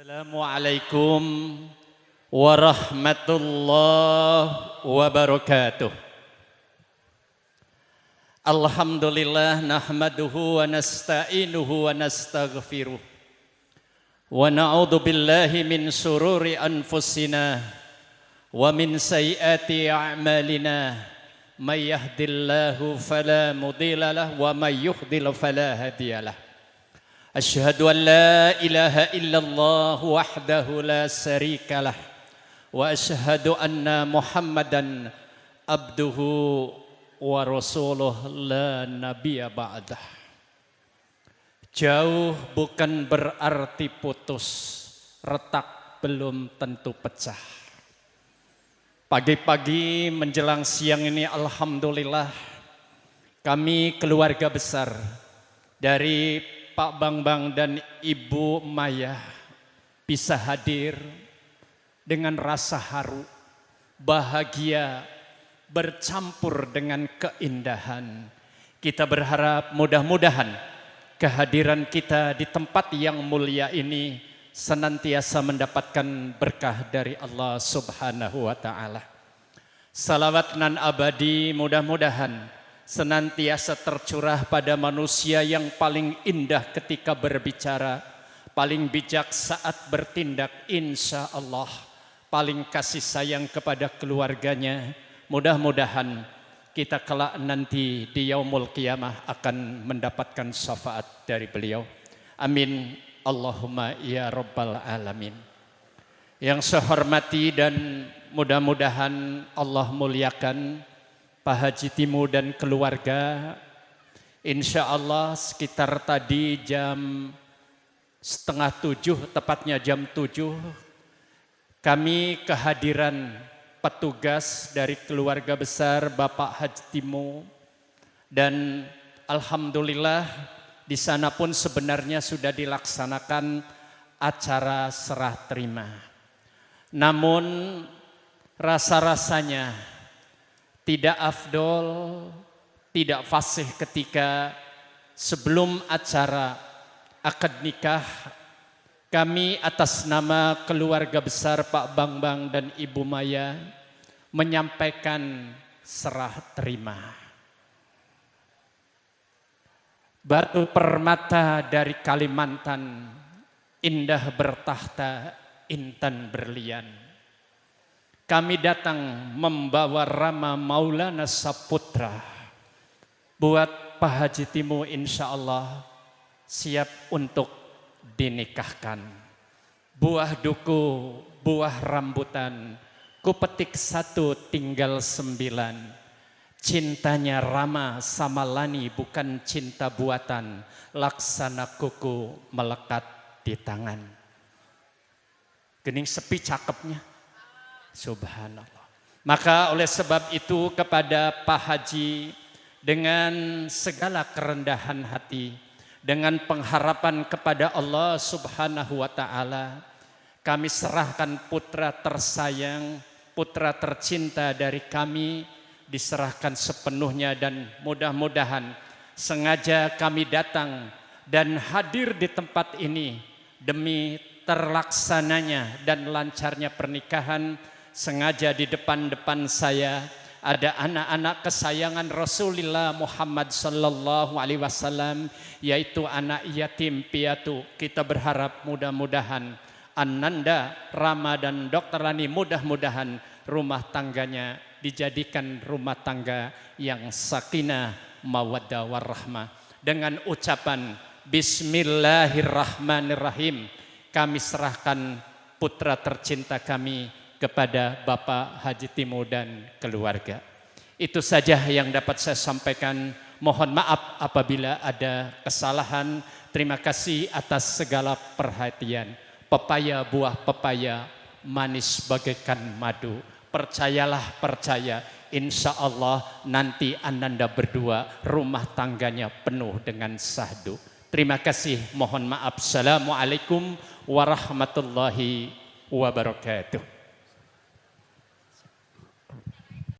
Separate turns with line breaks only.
Assalamualaikum warahmatullahi wabarakatuh. Alhamdulillah nahmaduhu wa nasta'inuhu wa nastaghfiruh. Wa na'udzu billahi min sururi anfusina wa min sayyiati a'malina. May yahdihillahu fala mudilla lahu wa may yudlil fala hadiyalah. Asyhadu an la ilaha illallah wahdahu la syarikalah wa asyhadu anna Muhammadan abduhu wa rasuluh la nabiyya ba'dah. Jauh bukan berarti putus, retak belum tentu pecah. Pagi-pagi menjelang siang ini alhamdulillah kami keluarga besar dari Pak Bambang dan Ibu Maya bisa hadir dengan rasa haru, bahagia, bercampur dengan keindahan. Kita berharap mudah-mudahan kehadiran kita di tempat yang mulia ini senantiasa mendapatkan berkah dari Allah Subhanahu wa Ta'ala. Salawat nan abadi mudah-mudahan senantiasa tercurah pada manusia yang paling indah ketika berbicara, paling bijak saat bertindak, insya Allah, paling kasih sayang kepada keluarganya. Mudah-mudahan kita kelak nanti di yaumul qiyamah akan mendapatkan syafaat dari beliau. Amin. Allahumma ya rabbal alamin. Yang saya hormati dan mudah-mudahan Allah muliakan Pak Haji Timo dan keluarga, insya Allah sekitar tadi jam 6:30, tepatnya jam 7, kami kehadiran petugas dari keluarga besar Bapak Haji Timo, dan alhamdulillah di sana pun sebenarnya sudah dilaksanakan acara serah terima. Namun rasa-rasanya tidak afdol, tidak fasih ketika sebelum acara akad nikah kami atas nama keluarga besar Pak Bambang dan Ibu Maya menyampaikan serah terima. Batu permata dari Kalimantan, indah bertahta, intan berlian. Kami datang membawa Rama Maulana Saputra. Buat Pak Haji Timo insya Allah siap untuk dinikahkan. Buah duku, buah rambutan, kupetik 1 tinggal 9. Cintanya Rama sama Lani bukan cinta buatan, laksana kuku melekat di tangan. Gening sepi cakepnya. Subhanallah. Maka oleh sebab itu kepada Pak Haji dengan segala kerendahan hati, dengan pengharapan kepada Allah Subhanahu wa Ta'ala, kami serahkan putra tersayang, putra tercinta dari kami, diserahkan sepenuhnya, dan mudah-mudahan sengaja kami datang dan hadir di tempat ini demi terlaksananya dan lancarnya pernikahan. Sengaja di depan saya ada anak-anak kesayangan Rasulullah Muhammad sallallahu alaihi wasallam, yaitu anak yatim piatu. Kita berharap mudah-mudahan Ananda, Rama dan Dr. Lani mudah-mudahan rumah tangganya dijadikan rumah tangga yang sakinah, mawaddah warahmah. Dengan ucapan Bismillahirrahmanirrahim, kami serahkan putra tercinta kami kepada Bapak Haji Timo dan keluarga. Itu saja yang dapat saya sampaikan. Mohon maaf apabila ada kesalahan. Terima kasih atas segala perhatian. Pepaya, buah pepaya, manis bagaikan madu. Percayalah, percaya. Insya Allah nanti Ananda berdua rumah tangganya penuh dengan sahdu. Terima kasih. Mohon maaf. Assalamualaikum warahmatullahi wabarakatuh.